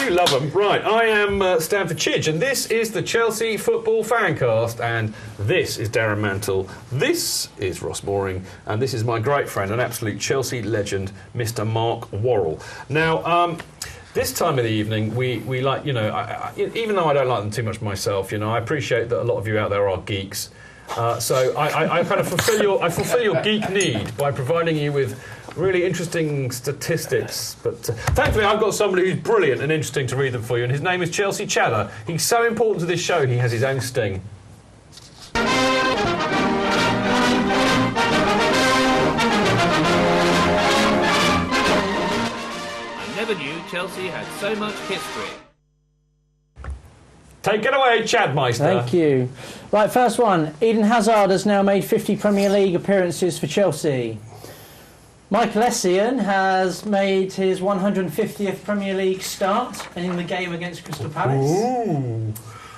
do love them. Right, I am Stanford Chidge, and this is the Chelsea Football FanCast, and this is Darren Mantle, this is Ross Mooring, and this is my great friend, an absolute Chelsea legend, Mr. Mark Worrell. Now, this time of the evening, we like, you know, even though I don't like them too much myself, you know, I appreciate that a lot of you out there are geeks. So I kind of fulfil your geek need by providing you with really interesting statistics. But thankfully, I've got somebody who's brilliant and interesting to read them for you, and his name is Chelsea Chatter. He's so important to this show, he has his own sting. I never knew Chelsea had so much history. Take it away, Chadmeister. Thank you. Right, first one. Eden Hazard has now made 50 Premier League appearances for Chelsea. Michael Essien has made his 150th Premier League start in the game against Crystal Palace. Ooh.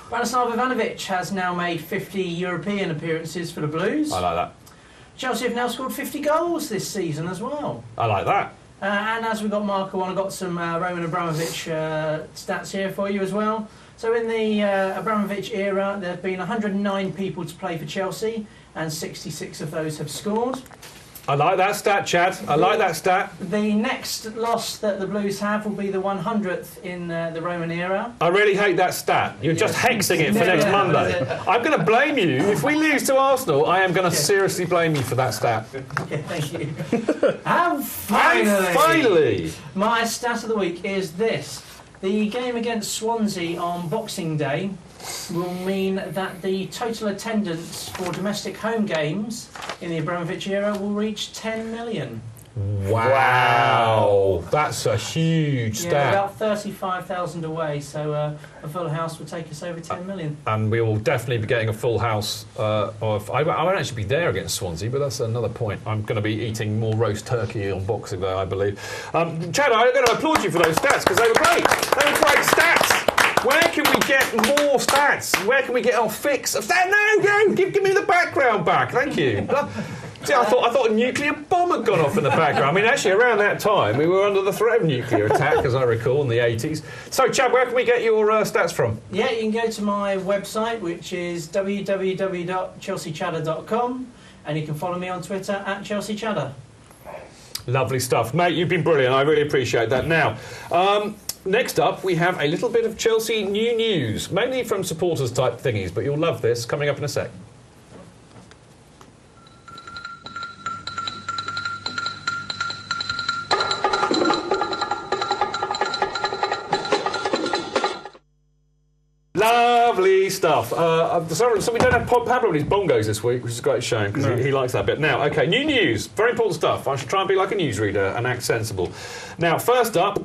Branislav Ivanovic has now made 50 European appearances for the Blues. I like that. Chelsea have now scored 50 goals this season as well. I like that. And as we got Marco on, I got some Roman Abramovich stats here for you as well. So in the Abramovich era, there have been 109 people to play for Chelsea, and 66 of those have scored. I like that stat, Chad. I like that stat. The next loss that the Blues have will be the 100th in the Roman era. I really hate that stat. You're just hexing it for next Monday. I'm going to blame you. If we lose to Arsenal, I am going to seriously blame you for that stat. Okay, thank you. And finally, my stat of the week is this. The game against Swansea on Boxing Day will mean that the total attendance for domestic home games in the Abramovich era will reach 10 million. Wow. That's a huge stat. Yeah, about 35,000 away, so a full house will take us over 10 million. And we will definitely be getting a full house of... I won't actually be there against Swansea, but that's another point. I'm going to be eating more roast turkey on Boxing Day, I believe. Chad, I'm going to applaud you for those stats, because they were great. They were great stats. Where can we get more stats? Where can we get our fix of that? No, give me the background back. Thank you. See, I thought a nuclear bomb had gone off in the background. I mean, actually, around that time, we were under the threat of nuclear attack, as I recall, in the 80s. So, Chad, where can we get your stats from? Yeah, you can go to my website, which is www.chelseachatter.com, and you can follow me on Twitter at Chelsea Chatter. Lovely stuff. Mate, you've been brilliant. I really appreciate that. Now, next up, we have a little bit of Chelsea new news, mainly from supporters-type thingies, but you'll love this, coming up in a sec. Lovely stuff. So we don't have Pablo and his bongos this week, which is a great shame, because he likes that bit. Now, OK, new news. Very important stuff. I should try and be like a newsreader and act sensible. Now, first up,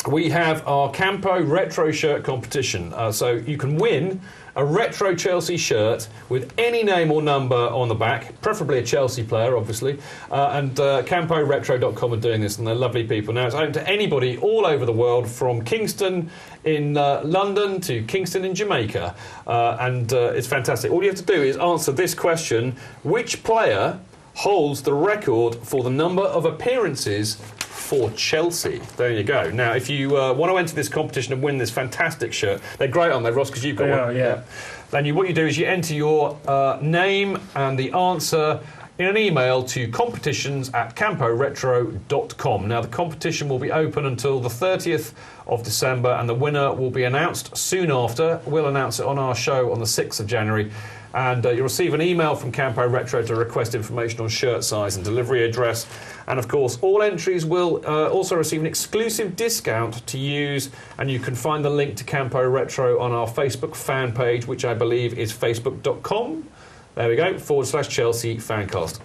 we have our Campo Retro Shirt competition. So you can win a retro Chelsea shirt with any name or number on the back, preferably a Chelsea player, obviously. And CampoRetro.com are doing this, and they're lovely people. Now, it's open to anybody all over the world, from Kingston in London to Kingston in Jamaica. And it's fantastic. All you have to do is answer this question: which player holds the record for the number of appearances for Chelsea? There you go. Now, if you want to enter this competition and win this fantastic shirt, they're great, aren't they, Ross? Because you've got one. Yeah. Then what you do is you enter your name and the answer in an email to competitions@camporetro.com. Now, the competition will be open until the 30th of December, and the winner will be announced soon after. We'll announce it on our show on the 6th of January. And you'll receive an email from Campo Retro to request information on shirt size and delivery address. And, of course, all entries will also receive an exclusive discount to use, and you can find the link to Campo Retro on our Facebook fan page, which I believe is facebook.com. There we go, /Chelsea FanCast.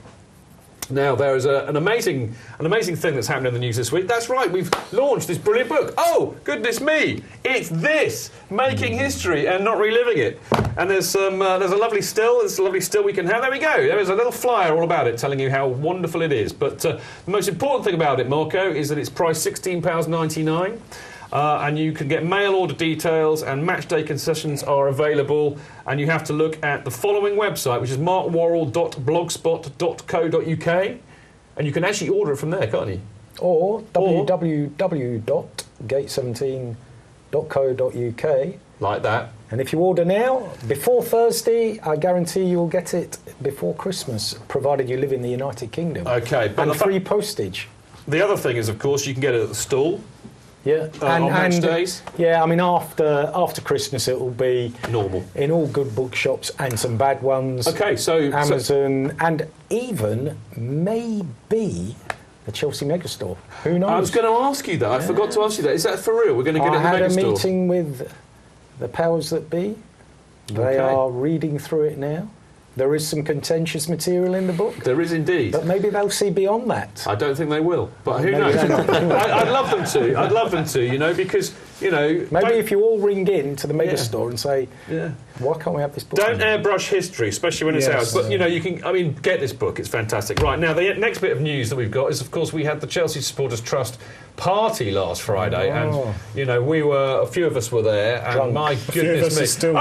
Now, there is an amazing thing that's happened in the news this week. That's right, we've launched this brilliant book. Oh, goodness me, it's this, Making History and Not Reliving It. And there's a lovely still we can have. There we go, there is a little flyer all about it telling you how wonderful it is. But the most important thing about it, Marco, is that it's priced £16.99. And you can get mail order details, and match day concessions are available. And you have to look at the following website, which is markworrell.blogspot.co.uk, and you can actually order it from there, can't you? Or www.cfcuk, gate17.co.uk. Like that. And if you order now, before Thursday, I guarantee you'll get it before Christmas, provided you live in the United Kingdom. Okay. But And free postage. The other thing is, of course, you can get it at the stall. Yeah, on match days. Yeah, I mean after Christmas it will be normal in all good bookshops and some bad ones. Okay, so Amazon and even maybe the Chelsea Megastore. Who knows? I was going to ask you that. I forgot to ask you that. Is that for real? We're going to get it in the Megastore. I had a meeting with the powers that be. They are reading through it now. There is some contentious material in the book. There is indeed. But maybe they'll see beyond that. I don't think they will, but who knows? I'd love them to. I'd love them to, because, Maybe if you all ring in to the Megastore and say, why can't we have this book? Don't airbrush history, especially when it's ours. But, you can, get this book. It's fantastic. Right, now, the next bit of news that we've got is, of course, we had the Chelsea Supporters Trust party last Friday, and a few of us were there, and drunk. My goodness me,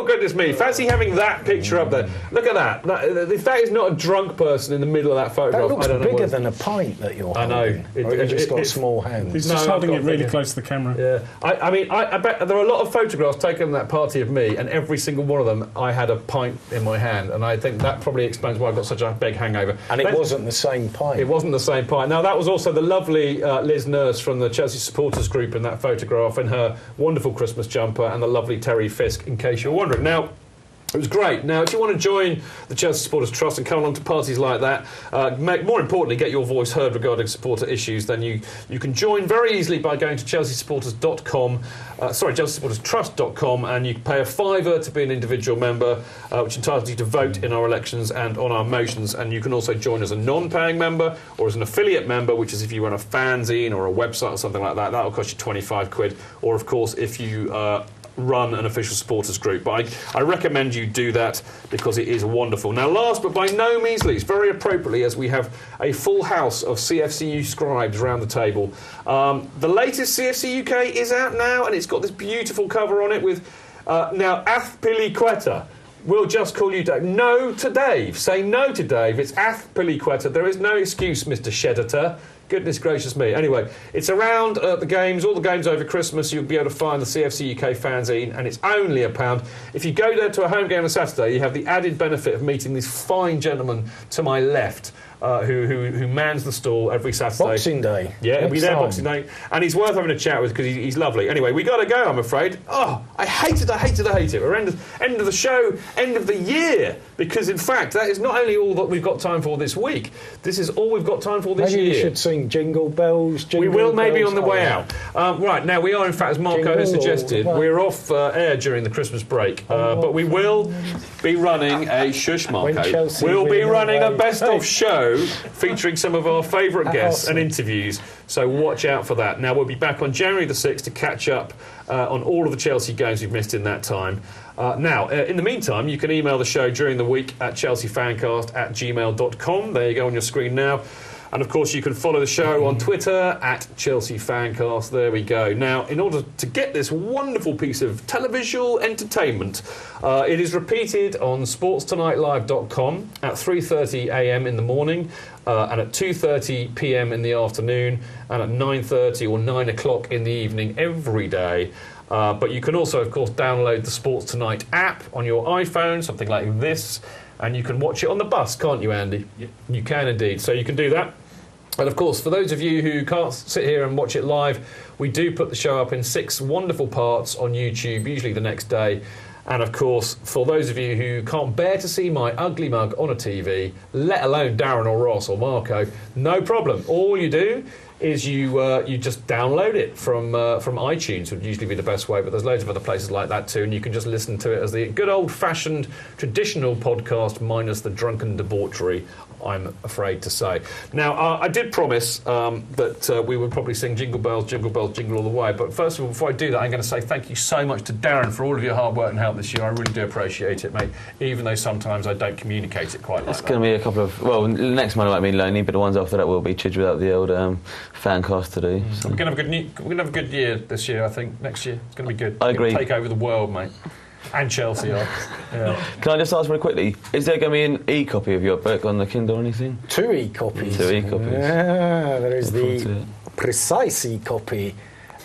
goodness me, fancy having that picture up there. Look at that. If that is not a drunk person in the middle of that photograph, that looks I don't know bigger than a pint that you're holding. I know. Or you've just got small hands. He's just holding it really close to the camera. Yeah, I bet there are a lot of photographs taken at that party of me, and every single one of them I had a pint in my hand, and I think that probably explains why I've got such a big hangover. And it wasn't the same pint. It wasn't the same pint. Now, that was also the lovely Liz Nurse from the Chelsea Supporters Group in that photograph, in her wonderful Christmas jumper, and the lovely Terry Fisk, in case you're wondering. Now, it was great. Now, if you want to join the Chelsea Supporters Trust and come along to parties like that, more importantly, get your voice heard regarding supporter issues, then you can join very easily by going to chelseasupporterstrust.com, and you can pay a £5 to be an individual member, which entitles you to vote in our elections and on our motions. And you can also join as a non-paying member or as an affiliate member, which is if you run a fanzine or a website or something like that. That will cost you £25. Or, of course, if you run an official supporters group. But I recommend you do that because it is wonderful. Now, last but by no means least, very appropriately, as we have a full house of CFCU scribes around the table, the latest CFC UK is out now, and it's got this beautiful cover on it with now Athpiliqueta. We'll just call you Dave. No to Dave. Say no to Dave. It's Athpiliqueta. There is no excuse, Mr. Shedder. Goodness gracious me. Anyway, it's around the games, all the games over Christmas. You'll be able to find the CFC UK fanzine, and it's only £1. If you go there to a home game on Saturday, you have the added benefit of meeting this fine gentleman to my left, who mans the stall every Saturday. Boxing Day. Yeah, he'll be there Boxing Day. And he's worth having a chat with because he's lovely. Anyway, we got to go, I'm afraid. Oh, I hate it. We're end of the show, end of the year. Because, in fact, that is not only all that we've got time for this week, this is all we've got time for this year. Maybe we should sing Jingle Bells, Jingle Bells. We will maybe on the way out. Right, now we are, in fact, as Marco has suggested, we're off air during the Christmas break. But we will be running a shush, Marco. We'll be running a best-of show featuring some of our favourite guests and interviews. So watch out for that. Now, we'll be back on January the 6th to catch up on all of the Chelsea games we've missed in that time. Now, in the meantime, you can email the show during the week at chelseafancast@gmail.com. There you go on your screen now. And, of course, you can follow the show on Twitter at Chelsea Fancast. There we go. Now, in order to get this wonderful piece of televisual entertainment, it is repeated on sportstonightlive.com at 3:30am in the morning, and at 2:30pm in the afternoon, and at 9:30 or 9 o'clock in the evening every day. But you can also, of course, download the Sports Tonight app on your iPhone, something like this, and you can watch it on the bus, can't you, Andy? Yep. You can indeed. So you can do that. And, of course, for those of you who can't sit here and watch it live, we do put the show up in 6 wonderful parts on YouTube, usually the next day. And, of course, for those of you who can't bear to see my ugly mug on a TV, let alone Darren or Ross or Marco, no problem. All you do is you just download it from iTunes, would usually be the best way, but there's loads of other places like that too, and you can just listen to it as the good old-fashioned traditional podcast minus the drunken debauchery, I'm afraid to say. Now, I did promise that we would probably sing Jingle Bells, Jingle Bells, Jingle All the Way, but first of all, before I do that, I'm going to say thank you so much to Darren for all of your hard work and help this year. I really do appreciate it, mate, even though sometimes I don't communicate it quite like that. It's going to be a couple of... Well, next month might be lonely, but the ones after that will be Chidge without the old Fancast to do. So. We're going to have a good year this year, I think, next year. It's going to be good. I agree. Take over the world, mate. And Chelsea are. Yeah. Can I just ask very quickly, is there going to be an e-copy of your book on the Kindle or anything? 2 e-copies. 2 e-copies. Yeah, there is the precise e-copy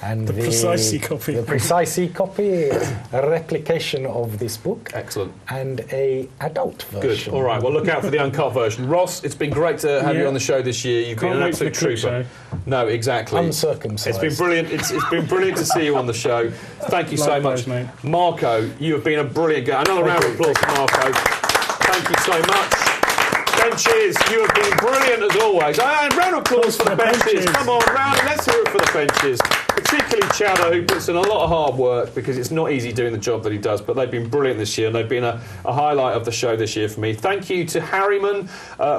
And The Precisely copy. The Precisely copy, a replication of this book. Excellent. And a adult version. Good. All right, well, look out for the uncut version. Ross, it's been great to have you on the show this year. You've been an absolute trooper. No, exactly. Uncircumcised. It's been brilliant. It's been brilliant to see you on the show. Thank you so much. Mate. Marco, you have been a brilliant guy. Another round of applause for Marco. Thank you so much. Benches, you have been brilliant as always. And round of applause for the benches. Come on, let's hear it for the benches. Particularly Chowder, who puts in a lot of hard work because it's not easy doing the job that he does, but they've been brilliant this year and they've been a highlight of the show this year for me. Thank you to Harryman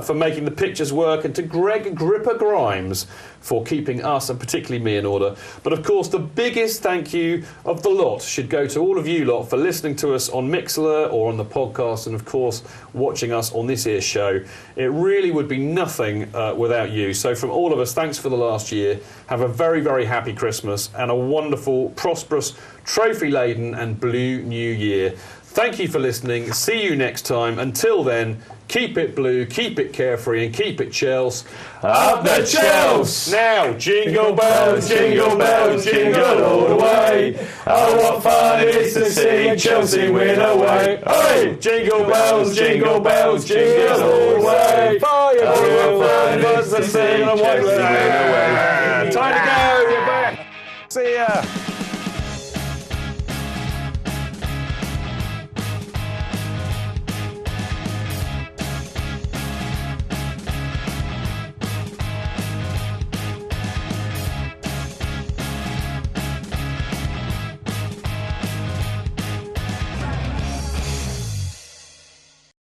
for making the pictures work, and to Greg Gripper Grimes for keeping us, and particularly me, in order. But of course, the biggest thank you of the lot should go to all of you lot for listening to us on Mixlr or on the podcast, and of course watching us on this here show. It really would be nothing without you. So from all of us, thanks for the last year. Have a very, very happy Christmas and a wonderful, prosperous, trophy-laden and blue new year. Thank you for listening. See you next time. Until then, keep it blue, keep it carefree, and keep it Chelsea. Up the Chelsea! Now, jingle bells, jingle all the way. Oh, what fun it is to see Chelsea win away. Hey! Jingle bells, jingle all the way. Fire drill, fun it is to see Chelsea win away. Time to go, you're back. See ya.